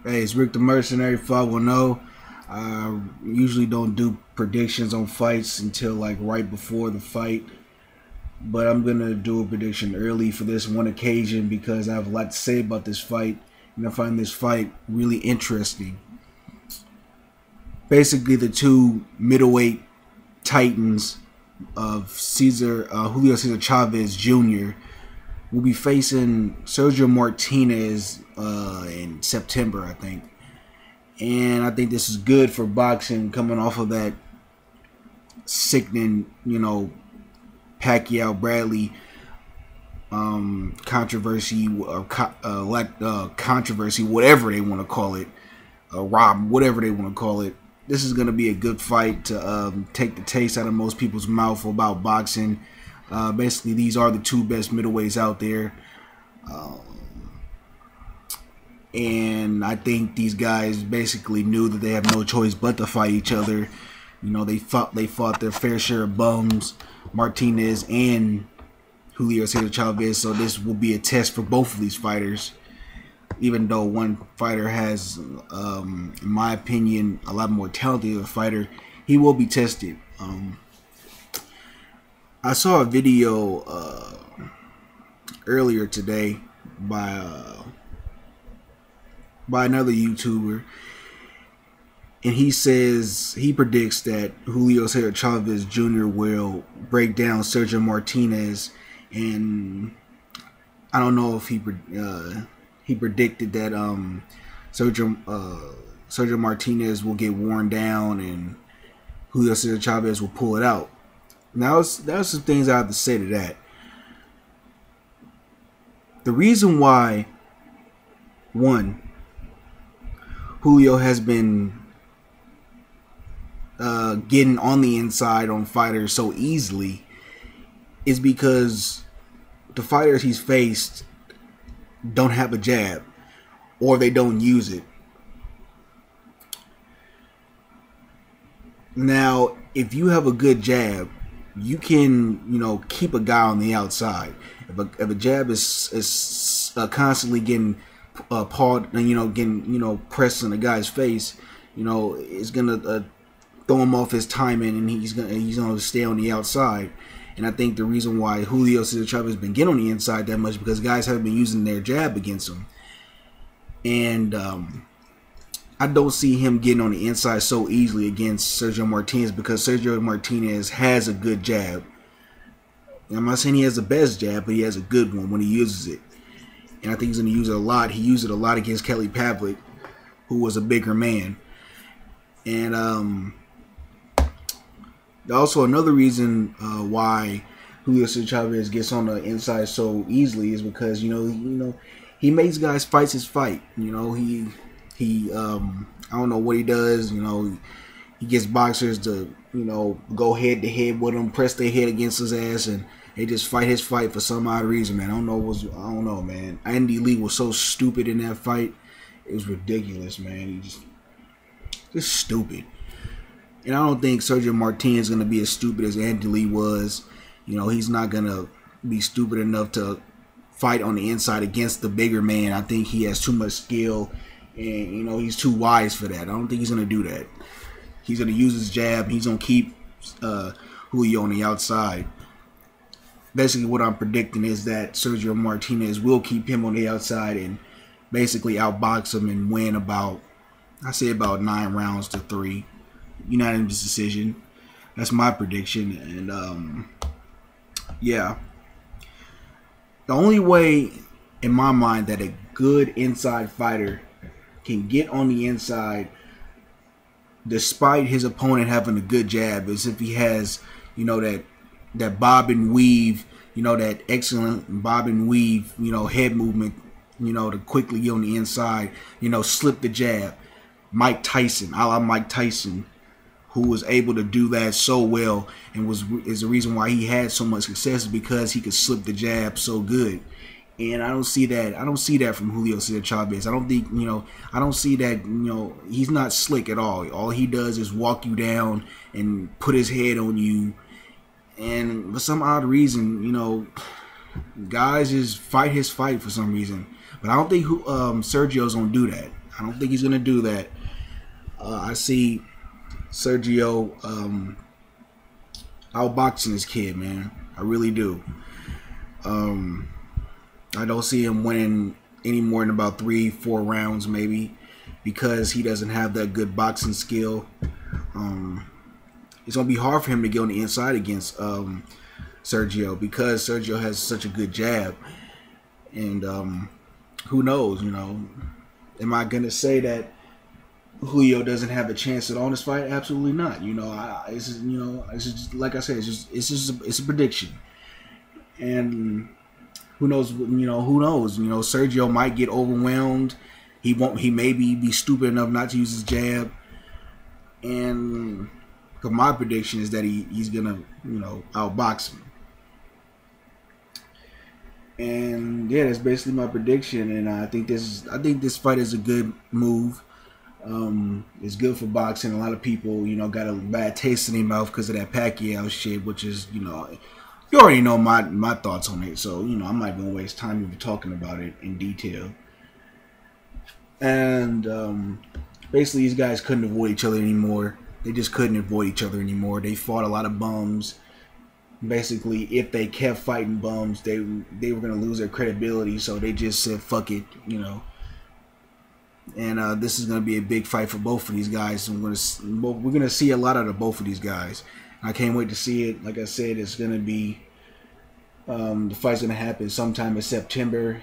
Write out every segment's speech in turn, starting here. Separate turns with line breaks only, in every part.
Hey, it's Rick the Mercenary 510. I usually don't do predictions on fights until like right before the fight, but I'm gonna do a prediction early for this one occasion because I have a lot to say about this fight, and I find this fight really interesting. Basically, the two middleweight titans of Julio Cesar Chavez Jr. will be facing Sergio Martinez in September, I think. And I think this is good for boxing coming off of that sickening, Pacquiao Bradley controversy or controversy, whatever they want to call it, Rob, whatever they want to call it. This is going to be a good fight to take the taste out of most people's mouth about boxing. Basically, these are the two best middleweights out there. And I think these guys basically knew that they have no choice but to fight each other. They fought their fair share of bums, Martinez and Julio Cesar Chavez. So this will be a test for both of these fighters. Even though one fighter has, in my opinion, a lot more talented of a fighter, he will be tested. I saw a video earlier today by another YouTuber, and he predicts that Julio Cesar Chavez Jr. will break down Sergio Martinez, and I don't know if he predicted that Sergio Martinez will get worn down and Julio Cesar Chavez will pull it out. Now, there's some things I have to say to that. The reason why, one, Julio has been getting on the inside on fighters so easily is because the fighters he's faced don't have a jab, or they don't use it. Now, if you have a good jab, you can, keep a guy on the outside. If a jab is constantly getting pawed and getting pressed in the guy's face, it's gonna throw him off his timing, and he's gonna stay on the outside. And I think the reason why Julio Cesar Chavez has been getting on the inside that much because guys haven't been using their jab against him. And I don't see him getting on the inside so easily against Sergio Martinez because Sergio Martinez has a good jab. I'm not saying he has the best jab, but he has a good one when he uses it. And I think he's going to use it a lot. He used it a lot against Kelly Pavlik, who was a bigger man. And also another reason why Julio Cesar Chavez gets on the inside so easily is because he makes guys fight his fight. He I don't know what he does. He gets boxers to go head to head with him, press their head against his ass, and they just fight his fight for some odd reason, man. I don't know, man. Andy Lee was so stupid in that fight. It was ridiculous, man. He just stupid. And I don't think Sergio Martinez is going to be as stupid as Andy Lee was. He's not going to be stupid enough to fight on the inside against the bigger man. I think he has too much skill, and he's too wise for that. I don't think he's going to do that. He's going to use his jab. He's going to keep Julio on the outside. Basically, what I'm predicting is that Sergio Martinez will keep him on the outside and basically outbox him and win about 9 rounds to 3. Unanimous decision. That's my prediction. And yeah, the only way in my mind that a good inside fighter can get on the inside despite his opponent having a good jab is if he has that bob and weave, that excellent bob and weave, head movement, to quickly get on the inside, slip the jab. Mike Tyson, a la Mike Tyson, who was able to do that so well and is the reason why he had so much success because he could slip the jab so good. And I don't see that. I don't see that from Julio Cesar Chavez. I don't think, I don't see that, he's not slick at all. All he does is walk you down and put his head on you. And for some odd reason, guys just fight his fight for some reason. But I don't think Sergio's gonna do that. I don't think he's gonna do that. I see Sergio outboxing this kid, man. I really do. I don't see him winning any more than about 3-4 rounds, maybe, because he doesn't have that good boxing skill. It's gonna be hard for him to get on the inside against Sergio, because Sergio has such a good jab. And who knows? You know, am I gonna say that Julio doesn't have a chance at all in this fight? Absolutely not. You know, it's just, you know, it's just like I said, it's a prediction, and who knows? You know, who knows? You know, Sergio might get overwhelmed. He won't. He maybe be stupid enough not to use his jab, and my prediction is that he's gonna, you know, outbox him. And yeah, that's basically my prediction. And I think this fight is a good move. It's good for boxing. A lot of people, you know, got a bad taste in their mouth because of that Pacquiao shit, which is, you know, you already know my thoughts on it. So, you know, I'm not gonna waste time even talking about it in detail. And basically, these guys couldn't avoid each other anymore. They just couldn't avoid each other anymore. They fought a lot of bums. Basically, if they kept fighting bums, they were gonna lose their credibility. So they just said, "Fuck it," you know. And this is gonna be a big fight for both of these guys. And we're gonna see a lot out of both of these guys. I can't wait to see it. Like I said, it's gonna be the fight's gonna happen sometime in September.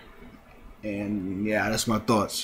And yeah, that's my thoughts.